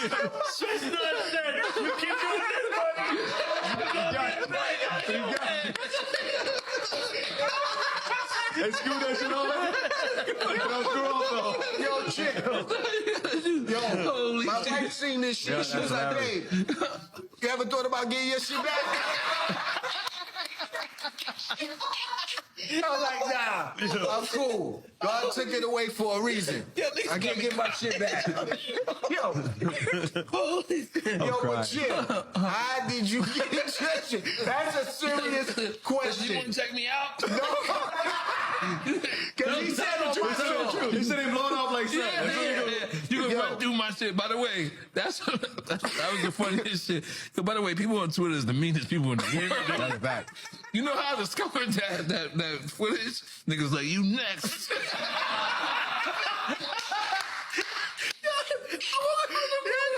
Chestnut said, you keep doing this, buddy. Hey, screw that shit on. Don't screw off though. Yo, chill. Yo, my wife seen this shit. She was like, hey, you ever thought about getting your shit back? I was like, nah, I'm cool. God took it away for a reason. I can't get my shit back. Yo, but chill. How did you get your shit? That's a serious question. You want to check me out? No. Because he said on my show. He said he blown off like something. You can run through my shit. By the way, that was the funniest shit. So, by the way, people on Twitter is the meanest people in the world. That's back. You know how I discovered that footage? Niggas like, you next.